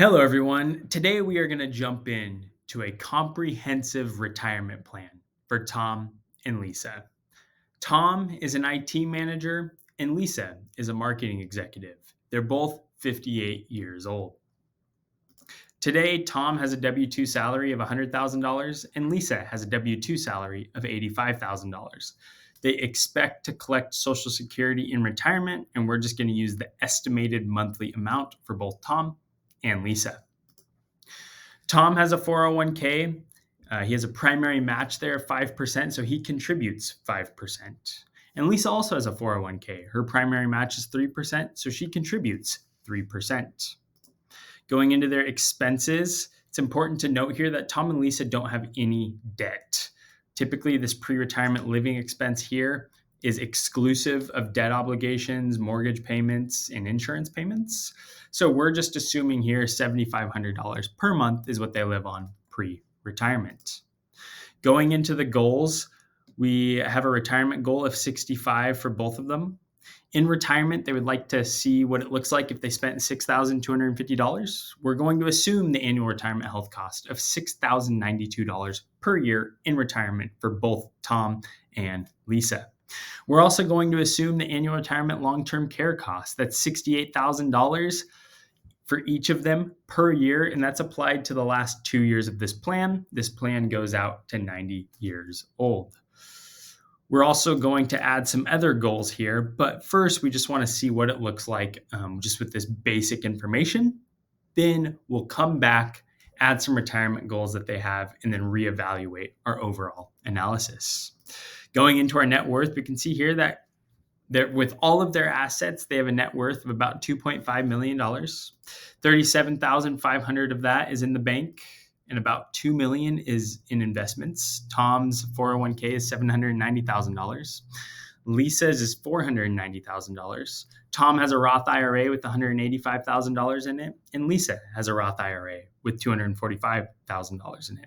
Hello, everyone. Today we are going to jump in to a comprehensive retirement plan for Tom and Lisa. Tom is an IT manager and Lisa is a marketing executive. They're both 58 years old. Today, Tom has a W 2 salary of $100,000 and Lisa has a W 2 salary of $85,000. They expect to collect Social Security in retirement, and we're just going to use the estimated monthly amount for both Tom and Lisa. Tom has a 401k. He has a primary match there of 5%, so he contributes 5%. And Lisa also has a 401k. Her primary match is 3%, so she contributes 3%. Going into their expenses, it's important to note here that Tom and Lisa don't have any debt. Typically, this pre-retirement living expense here is exclusive of debt obligations, mortgage payments, and insurance payments. So we're just assuming here $7,500 per month is what they live on pre-retirement. Going into the goals, we have a retirement goal of 65 for both of them. In retirement, they would like to see what it looks like if they spent $6,250. We're going to assume the annual retirement health cost of $6,092 per year in retirement for both Tom and Lisa. We're also going to assume the annual retirement long-term care cost. That's $68,000 for each of them per year, and that's applied to the last 2 years of this plan. This plan goes out to 90 years old. We're also going to add some other goals here, but first we just want to see what it looks like just with this basic information. Then we'll come back, add some retirement goals that they have, and then reevaluate our overall analysis. Going into our net worth, we can see here that with all of their assets, they have a net worth of about $2.5 million. $37,500 of that is in the bank, and about $2 million is in investments. Tom's 401k is $790,000. Lisa's is $490,000. Tom has a Roth IRA with $185,000 in it, and Lisa has a Roth IRA with $245,000 in it.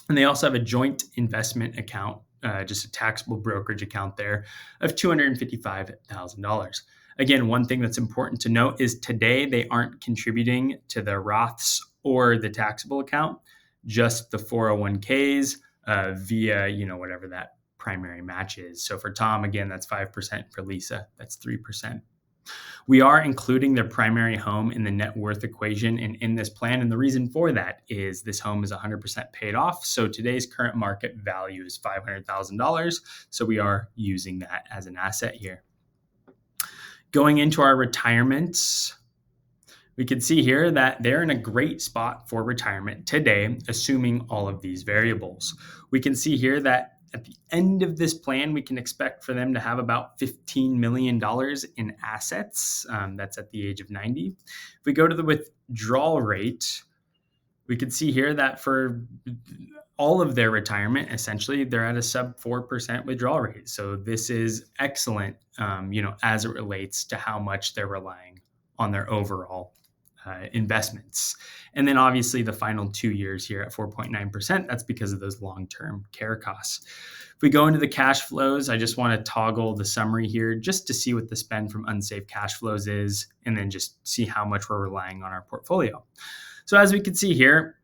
And they also have a joint investment account, just a taxable brokerage account there of $255,000. Again, one thing that's important to note is today they aren't contributing to the Roths or the taxable account, just the 401ks via, whatever that primary match is. So for Tom, again, that's 5%. For Lisa, that's 3%. We are including their primary home in the net worth equation and in this plan. And the reason for that is this home is 100% paid off. So today's current market value is $500,000. So we are using that as an asset here. Going into our retirements, we can see here that they're in a great spot for retirement today, assuming all of these variables. We can see here that at the end of this plan, we can expect for them to have about $15 million in assets. That's at the age of 90. If we go to the withdrawal rate, we can see here that for all of their retirement, essentially, they're at a sub 4% withdrawal rate. So this is excellent, as it relates to how much they're relying on their overall investments. And then obviously the final 2 years here at 4.9%, that's because of those long-term care costs. If we go into the cash flows, I just want to toggle the summary here just to see what the spend from unsaved cash flows is, and then just see how much we're relying on our portfolio. So as we can see here,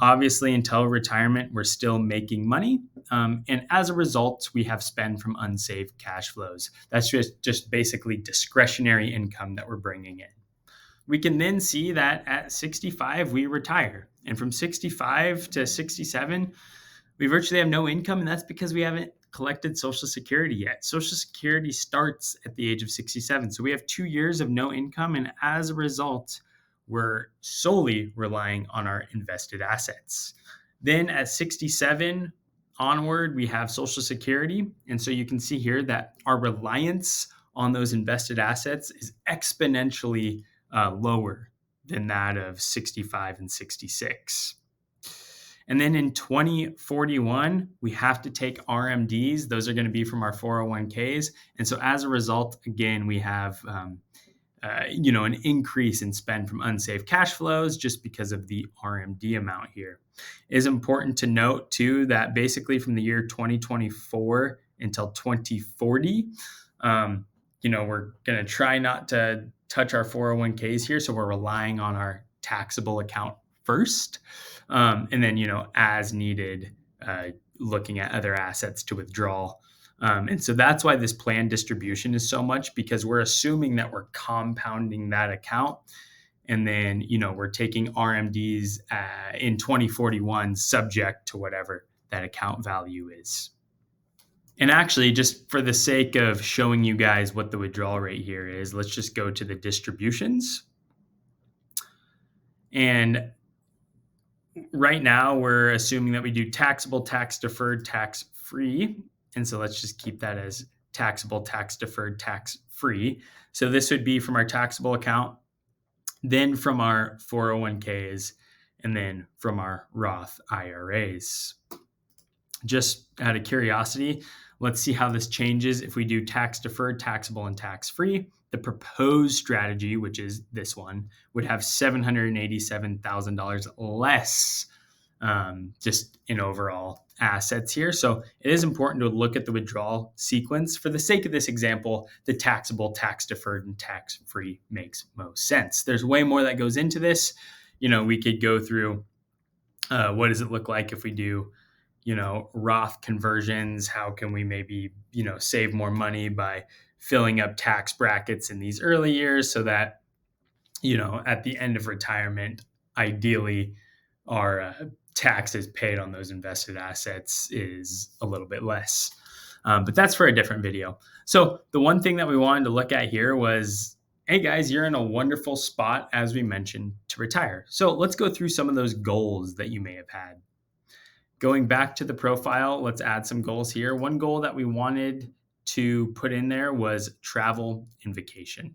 obviously until retirement, we're still making money. And as a result, we have spend from unsaved cash flows. That's just basically discretionary income that we're bringing in. We can then see that at 65, we retire. And from 65 to 67, we virtually have no income. And that's because we haven't collected Social Security yet. Social Security starts at the age of 67. So we have 2 years of no income. And as a result, we're solely relying on our invested assets. Then at 67 onward, we have Social Security. And so you can see here that our reliance on those invested assets is exponentially lower than that of 65 and 66. And then in 2041, we have to take RMDs. Those are going to be from our 401ks. And so as a result, again, we have an increase in spend from unsaved cash flows just because of the RMD amount here. It is important to note too that basically from the year 2024 until 2040, we're going to try not to touch our 401ks here. So we're relying on our taxable account first. And then, as needed, looking at other assets to withdraw. And so that's why this planned distribution is so much, because we're assuming that we're compounding that account. And then, we're taking RMDs in 2041 subject to whatever that account value is. And actually, just for the sake of showing you guys what the withdrawal rate here is, let's just go to the distributions. And right now, we're assuming that we do taxable, tax-deferred, tax-free. And so let's just keep that as taxable, tax-deferred, tax-free. So this would be from our taxable account, then from our 401ks, and then from our Roth IRAs. Just out of curiosity, let's see how this changes if we do tax-deferred, taxable, and tax-free. The proposed strategy, which is this one, would have $787,000 less just in overall assets here. So it is important to look at the withdrawal sequence. For the sake of this example, the taxable, tax-deferred, and tax-free makes most sense. There's way more that goes into this. We could go through what does it look like if we do Roth conversions? How can we maybe, save more money by filling up tax brackets in these early years so that, at the end of retirement, ideally our taxes paid on those invested assets is a little bit less. But that's for a different video. So the one thing that we wanted to look at here was, hey guys, you're in a wonderful spot, as we mentioned, to retire. So let's go through some of those goals that you may have had. Going back to the profile, let's add some goals here. One goal that we wanted to put in there was travel and vacation.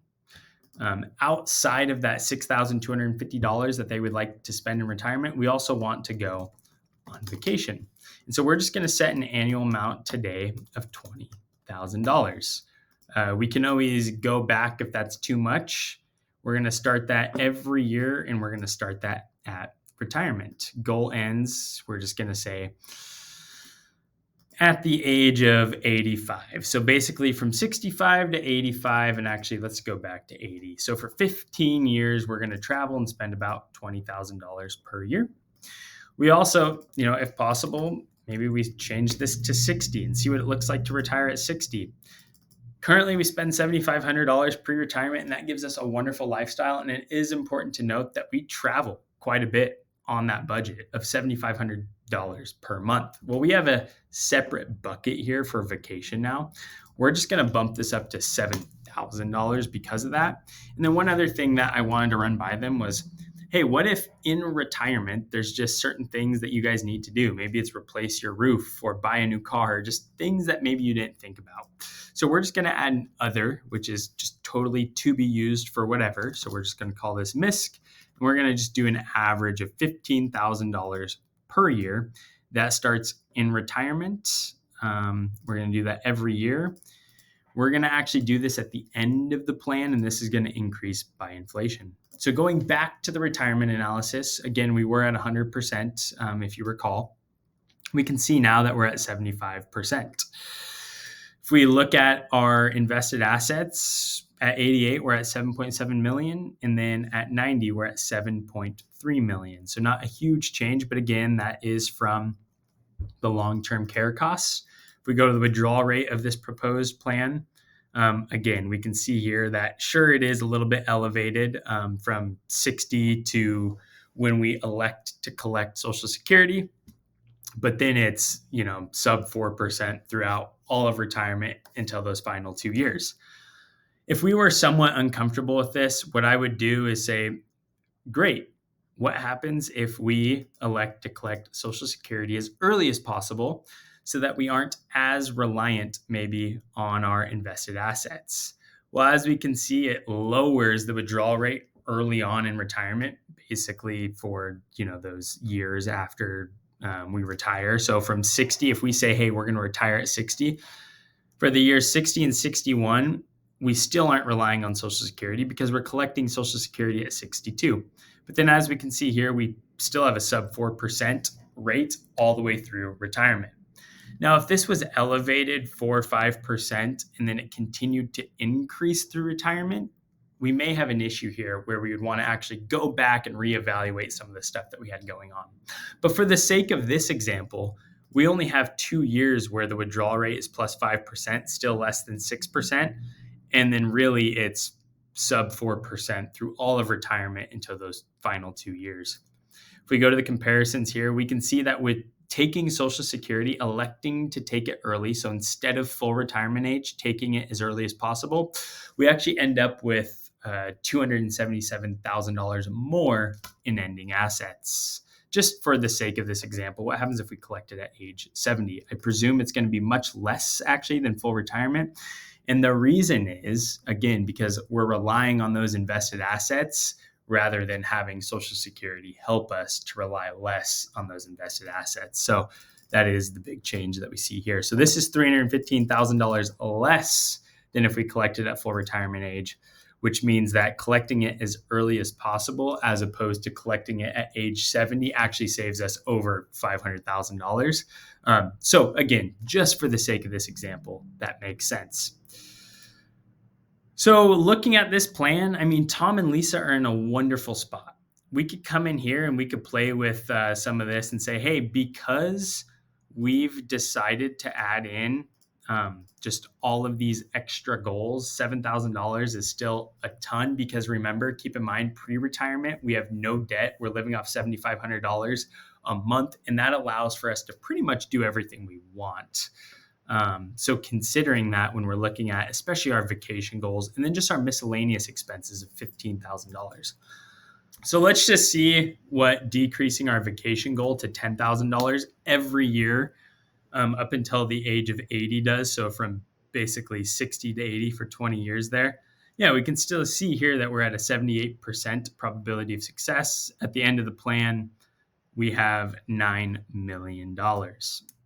Outside of that $6,250 that they would like to spend in retirement, we also want to go on vacation. And so we're just going to set an annual amount today of $20,000. We can always go back if that's too much. We're going to start that every year, and we're going to start that at retirement. Goal ends, we're just going to say, at the age of 85. So basically from 65 to 85, and actually let's go back to 80. So for 15 years, we're going to travel and spend about $20,000 per year. We also, if possible, maybe we change this to 60 and see what it looks like to retire at 60. Currently, we spend $7,500 pre-retirement, and that gives us a wonderful lifestyle. And it is important to note that we travel quite a bit on that budget of $7,500 per month. Well, we have a separate bucket here for vacation now. We're just going to bump this up to $7,000 because of that. And then one other thing that I wanted to run by them was, hey, what if in retirement, there's just certain things that you guys need to do? Maybe it's replace your roof or buy a new car, just things that maybe you didn't think about. So we're just going to add an other, which is just totally to be used for whatever. So we're just going to call this MISC. And we're going to just do an average of $15,000 per year. That starts in retirement. We're going to do that every year. We're going to actually do this at the end of the plan, and this is going to increase by inflation. So going back to the retirement analysis, again, we were at 100%, if you recall. We can see now that we're at 75%. If we look at our invested assets, at 88, we're at 7.7 million. And then at 90, we're at 7.3 million. So not a huge change, but again, that is from the long-term care costs. If we go to the withdrawal rate of this proposed plan, again, we can see here that sure, it is a little bit elevated from 60 to when we elect to collect Social Security, but then it's, sub 4% throughout all of retirement until those final 2 years. If we were somewhat uncomfortable with this, what I would do is say, great, what happens if we elect to collect Social Security as early as possible so that we aren't as reliant maybe on our invested assets? Well, as we can see, it lowers the withdrawal rate early on in retirement, basically for, those years after we retire. So from 60, if we say, hey, we're going to retire at 60, for the years 60 and 61, we still aren't relying on Social Security because we're collecting Social Security at 62. But then as we can see here, we still have a sub 4% rate all the way through retirement. Now, if this was elevated 4 or 5% and then it continued to increase through retirement, we may have an issue here where we would want to actually go back and reevaluate some of the stuff that we had going on. But for the sake of this example, we only have 2 years where the withdrawal rate is plus 5%, still less than 6%. And then really it's sub 4% through all of retirement until those final 2 years. If we go to the comparisons here, we can see that with taking Social Security, electing to take it early, so instead of full retirement age, taking it as early as possible, we actually end up with $277,000 more in ending assets. Just for the sake of this example, what happens if we collect it at age 70? I presume it's going to be much less actually than full retirement. And the reason is, again, because we're relying on those invested assets rather than having Social Security help us to rely less on those invested assets. So that is the big change that we see here. So this is $315,000 less than if we collected at full retirement age, which means that collecting it as early as possible, as opposed to collecting it at age 70, actually saves us over $500,000. So again, just for the sake of this example, that makes sense. So looking at this plan, I mean, Tom and Lisa are in a wonderful spot. We could come in here and we could play with some of this and say, hey, because we've decided to add in just all of these extra goals, $7,000 is still a ton, because remember, keep in mind, pre-retirement, we have no debt. We're living off $7,500 a month, and that allows for us to pretty much do everything we want. So considering that when we're looking at especially our vacation goals and then just our miscellaneous expenses of $15,000. So let's just see what decreasing our vacation goal to $10,000 every year up until the age of 80 does. So from basically 60 to 80 for 20 years there. Yeah, we can still see here that we're at a 78% probability of success. At the end of the plan, we have $9 million.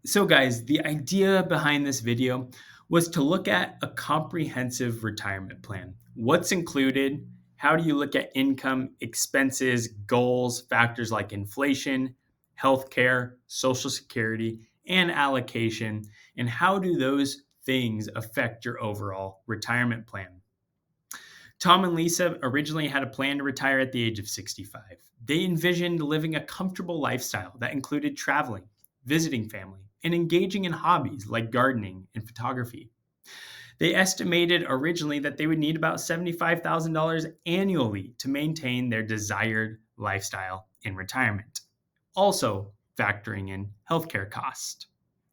So guys, the idea behind this video was to look at a comprehensive retirement plan. What's included? How do you look at income, expenses, goals, factors like inflation, healthcare, Social Security, and allocation, and how do those things affect your overall retirement plan? Tom and Lisa originally had a plan to retire at the age of 65. They envisioned living a comfortable lifestyle that included traveling, visiting family, and engaging in hobbies like gardening and photography. They estimated originally that they would need about $75,000 annually to maintain their desired lifestyle in retirement, also factoring in healthcare costs.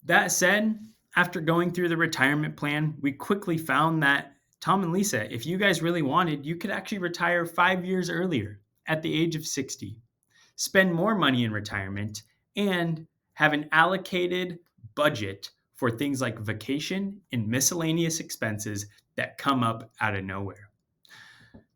That said, after going through the retirement plan, we quickly found that Tom and Lisa, if you guys really wanted, you could actually retire 5 years earlier at the age of 60, spend more money in retirement, and have an allocated budget for things like vacation and miscellaneous expenses that come up out of nowhere.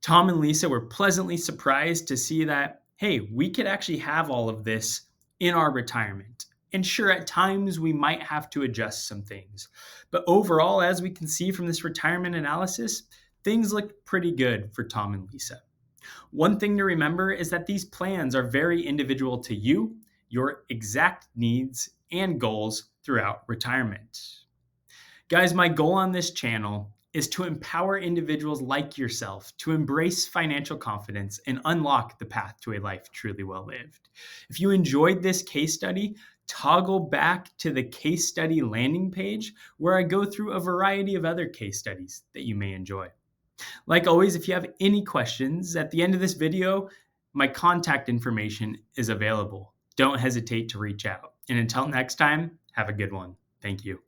Tom and Lisa were pleasantly surprised to see that, hey, we could actually have all of this in our retirement. And sure, at times we might have to adjust some things. But overall, as we can see from this retirement analysis, things look pretty good for Tom and Lisa. One thing to remember is that these plans are very individual to you, your exact needs and goals throughout retirement. Guys, my goal on this channel is to empower individuals like yourself to embrace financial confidence and unlock the path to a life truly well lived. If you enjoyed this case study, toggle back to the case study landing page where I go through a variety of other case studies that you may enjoy. Like always, if you have any questions at the end of this video, my contact information is available. Don't hesitate to reach out. And until next time, have a good one. Thank you.